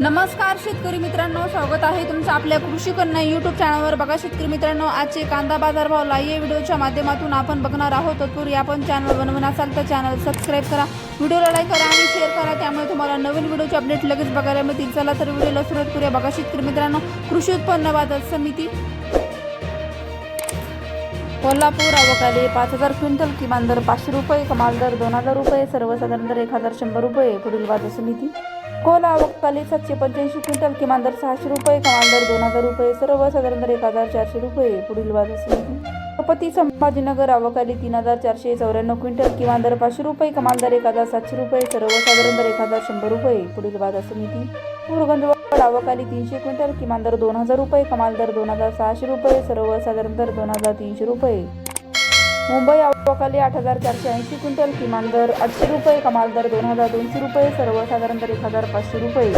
नमस्कार शेतकरी मित्रांनो, स्वागत आहे तुमचं आपल्या कृषी कन्या यूट्यूब चॅनलवर। बघा शेतकरी मित्रांनो, आजचे कांदा बाजार भाव लाईव्ह व्हिडिओच्या माध्यमातून आपण बघणार आहोत। तत्पूर्वी आपण चॅनल बनवून असाल तर चॅनल सबस्क्राईब करा, व्हिडिओला लाईक करा आणि शेअर करा, त्यामुळे तुम्हाला नवीन व्हिडिओचे अपडेट लगेच बघायला मिळतील। चला तर व्हिडिओला सुरुवात करूया। बघा शेतकरी मित्रांनो, कृषी उत्पन्न बाजार समिती कोल्हापूर आवकाले 5000 क्विंटल, किमान दर 500 रुपये, कमाल दर 2000 रुपये, सर्वसाधारण दर 1100 रुपये। पुढील बाजार समिती कोल आवकाले 785 क्विंटल, किमान दर 600 रुपये, कमाल दर 2000 रुपये, सर्वसाधारण दर 1400 रुपये। पुढील बाजार समिती छत्रपती संभाजीनगर आवकाले 3494 क्विंटल, किमान दर 500 रुपये, कमाल दर 1700 रुपये, सर्वसाधारण दर 1100 रुपये। पुढील बाजार समिती पूरगंजवाड आवकाले 300 क्विंटल, किमान दर 2000 रुपये, कमाल दर 2600 रुपये, सर्वसाधारण दर 2300 रुपये। मुंबई आवकाले 8480 क्विंटल, किमान दर 800 रुपये, कमाल दर 2200 रुपये, सर्वसाधारण दर 1500 रुपये।